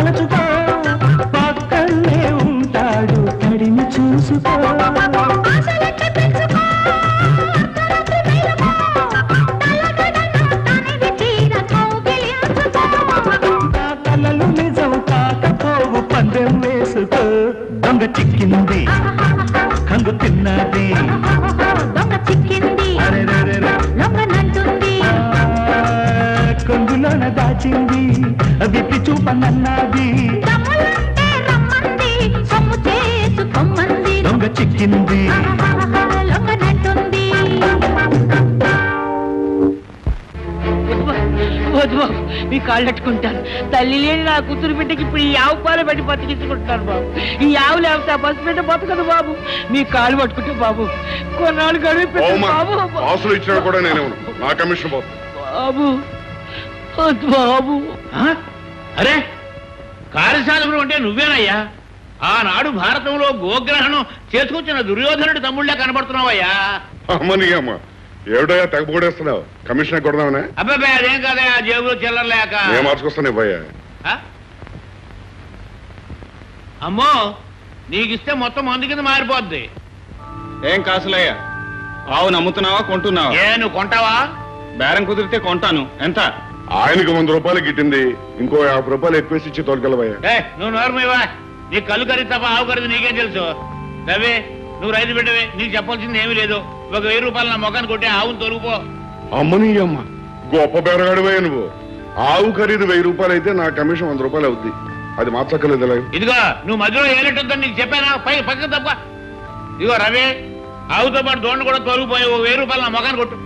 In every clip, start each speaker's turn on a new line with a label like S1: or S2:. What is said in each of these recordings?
S1: తలచుకో పక్కనే ఉంటాడు కడిని చూసుకో కలలు నిజం కాకపోవు పందెం వేసుకో దొంగ చిక్కింది కంగు తిన్నది
S2: దొంగ చిక్కింది లొంగనంటుంది
S1: కొంగులోన దాచింది విప్పి చూపనన్నది దొంగ చిక్కింది
S2: లొంగనంటుంది
S3: వద్దు బాబు మీ కాళ్ళు కట్టుకుంటాను తల్లి లేని నా కూతురు బిడ్డకి ఇప్పుడు ఈ ఆవు పాలు పెట్టి బతికించుకుంటాను బాబు ఈ ఆవు లేకపోతే ఆ పసి బిడ్డ బతకదు బాబు మీ కాళ్ళు పట్టుకుంటే బాబు కొన్నాళ్ళు గడిపి బాబు
S4: ఆసులు ఇచ్చినా కూడా నేనే నా కమిషన్
S3: బాబు వద్దు బాబు
S5: అరే కార్యశాలకు అంటే నువ్వేనయ్యా ఆనాడు భారతంలో గోగ్రహణం చేసుకొచ్చిన దుర్యోధనుడి తమ్ముళ్ళే కనబడుతున్నావయ్యా
S4: అమ్మని అమ్మ ఏమిటయ్యా తెగపూడేస్తున్నావు కమిషన్ కొడదామనే
S5: అబ్బాయి అదేం కదయా జేబులో చిల్లరలేక
S4: నేను మార్చుకొస్తాను ఇవ్వయ్యా
S5: అమ్మో నీకిస్తే మొత్తం మందు కింద మారిపోద్ది
S6: ఏం కాసులయ్యా ఆవు నమ్ముతున్నావా కొంటున్నావా
S5: నువ్వు కొంటావా
S6: బేరం కుదిరితే కొంటాను ఎంత
S4: ఆయనకు 100 రూపాయలు గిట్టింది ఇంకో 50 రూపాయలు ఎక్కువేసి ఇచ్చి తోలుకెళ్ళవయ్యా
S5: నువ్వు నోరమివా నీ కళ్ళు ఖరీదు తప్ప ఆవు ఖరీదు నీకేం తెలుసు రవి నువ్వు రైతు బిడ్డవే నీకు చెప్పాల్సింది ఏమీ లేదు ఒక 1000 రూపాయలు నా మొఖాన్ని కొట్టి ఆవును తొలుగుపో
S4: అమ్మని అమ్మ గొప్ప బెరగాడివయ్యా నువ్వు ఆవు ఖరీదు 1000 రూపాయలు అయితే నా కమిషన్ 100 రూపాయలు అవుద్ది అది మార్చక్కర్లేదు
S5: ఇదిగో నువ్వు మధ్యలో ఏలెట్టుందని నీకు చెప్పానా పక్కన తప్ప ఇదిగో రవి ఆవుతో పాటు దోండు కూడా తొలగిపోయి 1000 రూపాయలు నా మొఖాన్ని కొట్టు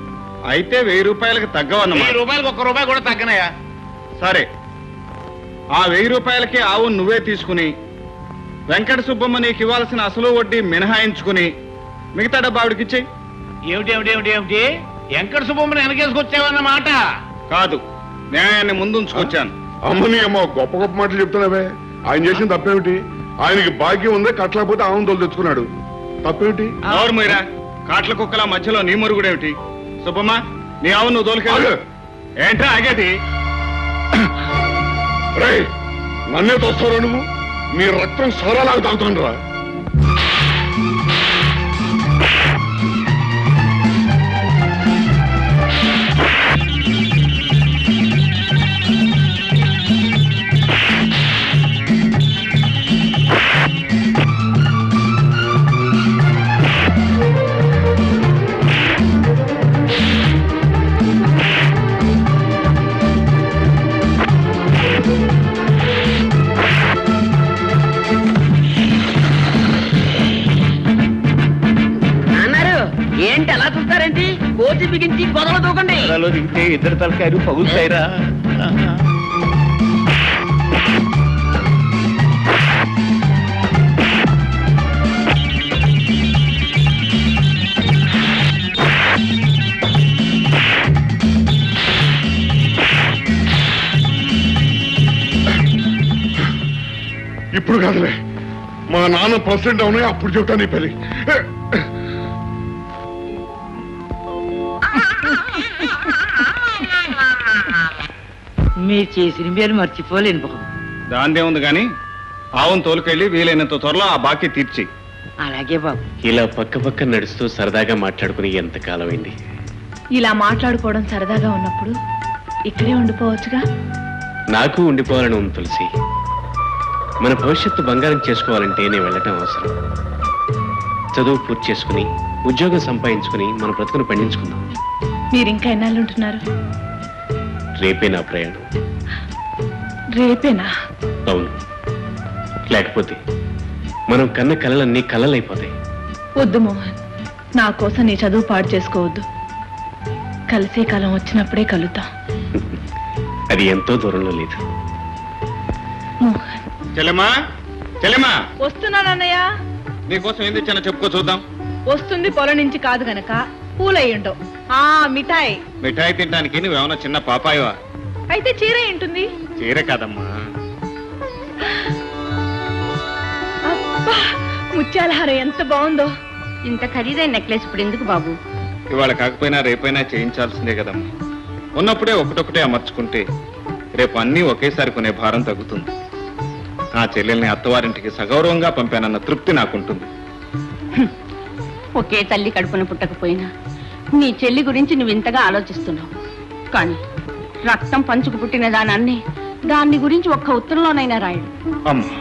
S6: అయితే 1000 రూపాయలకి తగ్గవన్నమాట
S5: 1000 రూపాయలకు 1 రూపాయి కూడా తగ్గనయా
S6: సరే ఆ 1000 రూపాయలకి ఆవు నువ్వే తీసుకుని వెంకట సుబ్బమ్మ నీకు ఇవ్వాల్సిన అసలు వడ్డీ మినహాయించుకుని మిగతా డబ్బు ఆవిడకిచ్చేయి
S5: ఏమిటి వెంకట సుబ్బమ్మని వెనకేసుకొచ్చావన్నమాట
S6: కాదు న్యాయాన్ని ముందుంచుకొచ్చాను
S4: అమ్మని అమ్మ గొప్ప గొప్ప మాటలు చెప్తున్నావే ఆయన చేసిన తప్పేమిటి ఆయనకి భాగ్యం ఉందే కట్టలేకపోతే ఆవును తోలు తెచ్చుకున్నాడు తప్పేమిటి
S6: ఎవరు మీరా కాట్ల కుక్కల మధ్యలో నీ మురుగుడేమిటి సుబ్బమ్మ నీ ఆవు నువ్వు తోలుకెళ్ళు ఏంట్రా ఆగేది
S4: నన్నే తోస్తారా నువ్వు నీ రక్తం సోరాలాగా తాగుతాను
S3: ఏంటి అలా చూస్తారేంటి కోచి బిగించి గొడవలు దూకండి
S5: దిగితే ఇద్దరు తలకాయలు పగులుతాయిరా
S4: ఇప్పుడు కాదులే మా నాన్న ప్రెసిడెంట్ అవునాయి అప్పుడు చెప్తాను ఈ పెళ్లి
S3: మీరు చేసిన మీరు మర్చిపోలేను బాబు
S6: దాందే ఉంది గాని ఆవును తోలుకెళ్ళి వీలైనంత త్వరలో ఆ బాకీ తీర్చి
S3: అలాగే బాబు
S7: ఇలా పక్క పక్క నడుస్తూ సరదాగా మాట్లాడుకుని ఎంతకాలం అయింది
S8: ఇలా మాట్లాడుకోవడం సరదాగా ఉన్నప్పుడు ఇక్కడే ఉండిపోవచ్చుగా
S7: నాకు ఉండిపోవాలని ఉంది తులసి మన భవిష్యత్తు బంగారం చేసుకోవాలంటే నేను వెళ్ళటం అవసరం చదువు పూర్తి చేసుకుని ఉద్యోగం సంపాదించుకుని మన బ్రతుకును పండించుకుందాం
S8: మీరు ఇంకా ఎన్నాళ్ళు ఉంటున్నారు
S7: రేపే నా ప్రయాణం
S8: రేపేనా
S7: అవును లేకపోతే మనం కన్న కలలన్నీ కలలైపోతాయి
S8: వద్దు మోహన్ నా కోసం నీ చదువు పాడు చేసుకోవద్దు కలిసే కాలం వచ్చినప్పుడే కలుద్దాం
S7: అది ఎంతో దూరంలో లేదు
S8: మోహన్
S6: చెల్లెమ్మా చెల్లెమ్మా
S8: వస్తున్నానన్నయ్య
S6: నీకోసం ఏం తెచ్చానో చెప్పుకో చూద్దాం
S8: వస్తుంది పొలం నుంచి కాదు గనక పూలయ్యుండవు మిఠాయి
S6: మిఠాయి తినడానికి నువ్వేమన్నా చిన్న పాపాయవా
S8: అయితే చీర ఏంటుంది
S6: చీర కాదమ్మా
S8: అబ్బా ముత్యాల హారం ఎంత బాగుందో
S2: ఇంత ఖరీదైన నెక్లెస్ ఇప్పుడు ఎందుకు బాబు
S6: ఇవాళ కాకపోయినా రేపైనా చేయించాల్సిందే కదమ్మా ఉన్నప్పుడే ఒకటొకటే అమర్చుకుంటే రేపు అన్నీ ఒకేసారి కొనే భారం తగ్గుతుంది నా చెల్లెల్ని అత్తవారింటికి సగౌరవంగా పంపానన్న తృప్తి నాకుంటుంది.
S2: ఒకే తల్లి కడుపున పుట్టకపోయినా నీ చెల్లి గురించి నువ్వు ఇంతగా ఆలోచిస్తున్నావు. కానీ రక్తం పంచుకు పుట్టిన దాన్ని గురించి ఒక్క ఉత్తరంలోనైనా రాయడు.
S6: అమ్మా,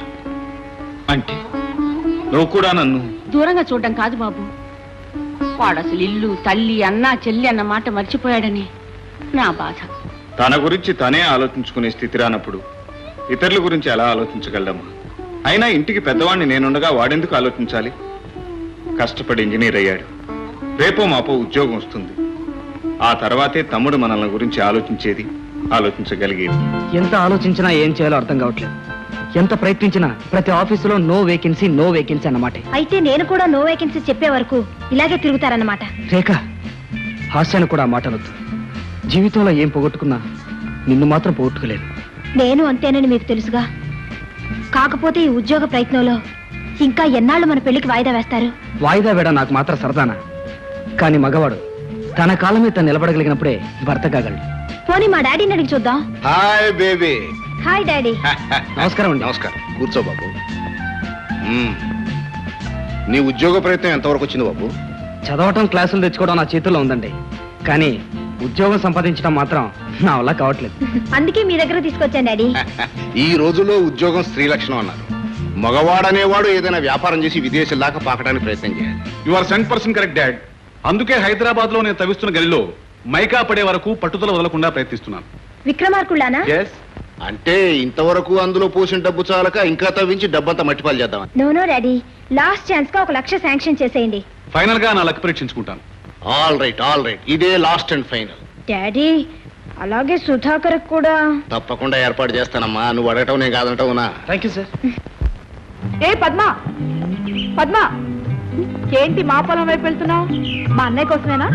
S6: అంటే నువ్వు కూడా నన్ను
S2: దూరంగా చూడడం కాదు బాబు, వాడు అసలు ఇల్లు, తల్లి, అన్న, చెల్లి అన్న మాట మర్చిపోయాడని నా బాధ.
S6: తన గురించి తనే ఆలోచించుకునే స్థితి రానప్పుడు ఇతరుల గురించి ఎలా ఆలోచించగలమ్మా? అయినా ఇంటికి పెద్దవాడిని నేనుండగా వాడెందుకు ఆలోచించాలి? కష్టపడి ఇంజనీర్ అయ్యాడు, రేపో మాపో ఉద్యోగం వస్తుంది. ఆ తర్వాతే తమ్ముడు మనల్ని గురించి ఆలోచించగలిగేది.
S3: ఎంత ఆలోచించినా ఏం చేయాలో అర్థం కావట్లేదు. ఎంత ప్రయత్నించినా ప్రతి ఆఫీసులో నో వేకెన్సీ అన్నమాట.
S9: అయితే నేను కూడా నో వేకెన్సీ చెప్పే వరకు ఇలాగే తిరుగుతారన్నమాట.
S3: రేఖ, హాస్యాన్ని కూడా మాటలొద్దు. జీవితంలో ఏం పోగొట్టుకున్నా నిన్ను మాత్రం పోగొట్టుకోలేదు.
S9: నేను అంతేనని మీకు తెలుసుగా. కాకపోతే ఈ ఉద్యోగ ప్రయత్నంలో ఇంకా ఎన్నాళ్ళు మన పెళ్లికి వాయిదా వేస్తారు?
S3: వాయిదా వేడ నాకు మాత్రం సరదానా? కానీ మగవాడు తన కాలం మీద తను నిలబడగలిగినప్పుడే భర్త కాగలడు.
S9: పోనీ మా డాడీని అడిగి చూద్దాం.
S6: Hi baby.
S9: Hi daddy.
S3: నమస్కారం అండి.
S6: నమస్కారం. కూర్చో బాబు. నీ ఉద్యోగ ప్రయత్నం ఎంతవరకు వచ్చింది బాబు?
S3: చదవటం, క్లాసులు తెచ్చుకోవడం నా చేతుల్లో ఉందండి. కానీ ఉద్యోగం సంపాదించడం మాత్రం నా వల్ల కావట్లేదు.
S9: అందుకే మీ దగ్గర తీసుకొచ్చాను డాడీ.
S6: ఈ రోజుల్లో ఉద్యోగం స్త్రీ లక్షణం అన్నారు. మగవాడనేవాడు ఏదైనా వ్యాపారం చేసి విదేశాల దాకా పాకడానికి ప్రయత్నం చేయాలి.
S10: You are 100% correct dad. అందుకే హైదరాబాద్ లో నేను తవ్విస్తున్న గలిలో మైకా పడే వరకు పట్టుదల వదలకుండా ప్రయత్నిస్తున్నాను.
S9: విక్రమార్కుళ్ళానా?
S6: అంటే ఇంతవరకు అందులో పోసిన డబ్బు చాలక ఇంకా తవ్వించి డబ్బంతా మట్టిపాలు చేద్దామని?
S9: నో డాడీ, లాస్ట్ ఛాన్స్ గా 1 లక్ష శాంక్షన్ చేసేయండి.
S10: ఫైనల్ గా నా లక్ పరీక్షించుకుంటాను.
S6: ఆల్ రైట్, ఇదే లాస్ట్ అండ్ ఫైనల్.
S9: డాడీ, అలాగే సుధాకర్ కూడా
S6: తప్పకుండా ఏర్పాటు చేస్తానమ్మా. నువ్వు అడగటం నేను కాదంటావునా?
S3: Thank you sir.
S8: ఏ పద్మా, ఏంటి మా పొలం వైపు వెళ్తున్నావు? మా అన్నయ్య కోసమేనా?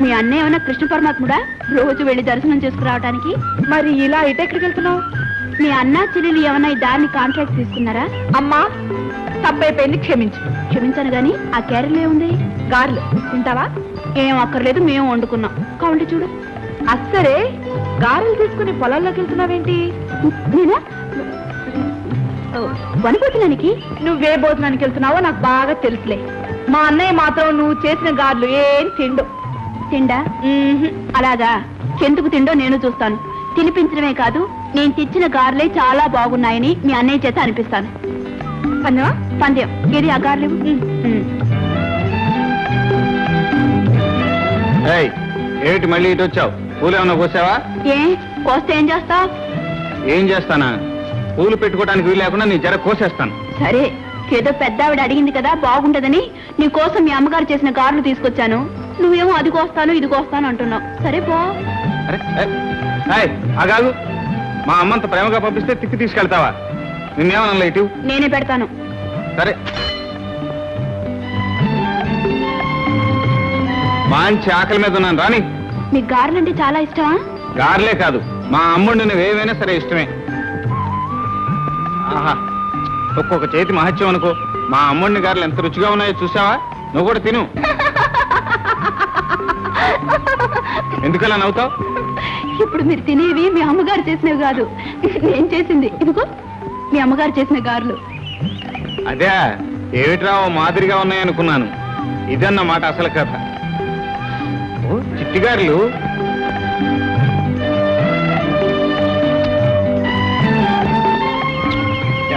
S2: మీ అన్నయ్య ఏమైనా కృష్ణ పరమాత్ముడా రోజు వెళ్ళి దర్శనం చేసుకురావడానికి?
S8: మరి ఇలా ఇటెక్కడికి వెళ్తున్నావు?
S2: మీ అన్న చెల్లెలు ఏమైనా ఈ దారిని కాంట్రాక్ట్ తీసుకున్నారా?
S8: అమ్మా, తప్పైపోయింది,
S2: క్షమించాను గాని ఆ క్యారెల్ ఏముంది?
S8: గారెలు తింటావా?
S2: ఏం అక్కర్లేదు, మేము వండుకున్నాం. కావండి చూడు.
S8: అస్సరే, గారెలు తీసుకుని పొలాల్లోకి వెళ్తున్నావేంటి?
S2: నేనా వనభోజనానికి?
S8: నువ్వే భోజనానికి వెళ్తున్నావో నాకు బాగా తెలుసులే. మా అన్నయ్య మాత్రం నువ్వు చేసిన గారెలు ఏం
S2: తిండా? అలాగా, ఎందుకు తిండో నేను చూస్తాను. తినిపించడమే కాదు, నేను తెచ్చిన గారెలే చాలా బాగున్నాయని మీ అన్నయ్య చేత అనిపిస్తాను. పందెం ఏది? ఆ గారెలు
S6: ఏమిటి మళ్ళీ ఇటు వచ్చావు? పూలు ఏమన్నా కోసావా?
S2: ఏ కోస్తే ఏం చేస్తావు?
S6: ఏం చేస్తానా? పూలు పెట్టుకోవడానికి వీలు లేకుండా నీ జర కోసేస్తాను.
S2: సరే, ఏదో పెద్ద ఆవిడ అడిగింది కదా బాగుంటదని నీ కోసం మీ అమ్మగారు చేసిన గారెలు తీసుకొచ్చాను. నువ్వేమో అది కోస్తాను ఇది కోస్తాను అంటున్నావు. సరే పో.
S6: అగాగు, మా అమ్మంత ప్రేమగా పంపిస్తే తిక్కి తీసుకెళ్తావా? నిన్నేమన్నా ఇటు?
S2: నేనే పెడతాను.
S6: సరే, మంచి ఆకలి మీద ఉన్నాను రాని.
S2: మీకు గారెలు అంటే చాలా ఇష్టమా?
S6: గారెలే కాదు, మా అమ్ముడు నువ్వేమైనా సరే ఇష్టమే. ఆహా, ఒక్కొక్క చేతి మహత్యం అనుకో. మా అమ్ముడిని గారెలు ఎంత రుచిగా ఉన్నాయో చూసావా? నువ్వు కూడా తిను. ఎందుకలా నవ్వుతావు?
S2: ఇప్పుడు మీరు తినేవి మీ అమ్మగారు చేసినవి కాదు, నేను చేసింది. ఇదిగో మీ అమ్మగారు చేసిన గారెలు.
S6: అదే ఏమిట్రా మాదిరిగా ఉన్నాయనుకున్నాను. ఇదన్నమాట అసలు కథ. చిట్టిగారులు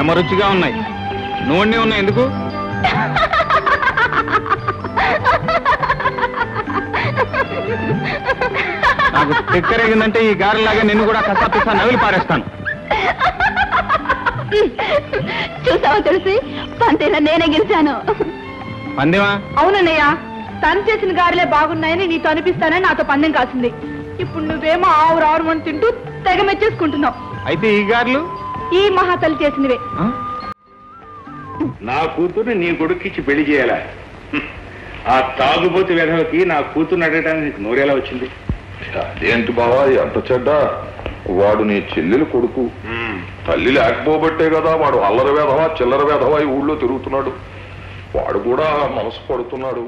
S6: ఎమరుచిగా ఉన్నాయి. నూనె ఉన్నాయి ఎందుకు? నాకు చెక్కరేగిందంటే ఈ గారెలాగా నిన్ను కూడా కసాపిస్తా నవిలి పారేస్తాను.
S2: చూసావా తెలిసి పంతేలా నేనే గెలిచాను.
S6: పందెమా?
S8: అవునన్నయ్య, తను చేసిన గారెలే బాగున్నాయని నీతో అనిపిస్తానని నాతో పందెం కాసింది. ఇప్పుడు నువ్వేమో ఆవురావురమని తింటూ తెగ మెచ్చేసుకుంటున్నావు.
S6: అయితే ఈ గారెలు
S8: ఈ మహాతల్లి చేసినవే.
S5: నా కూతుర్ని నీ కొడుక్కిచ్చి పెళ్లి చేయాలా? ఆ తాగుబోతు వెధవకి నా కూతుర్ని అడగడానికి నోరేలా వచ్చింది?
S4: అదేంటి బావా ఎంత చెడ్డ? వాడు నీ చెల్లెలు కొడుకు. తల్లి లేకపోబట్టే కదా వాడు అల్లరి వేధవా చిల్లర వేధవా ఈ ఊళ్ళో తిరుగుతున్నాడు. వాడు కూడా మనసు పడుతున్నాడు.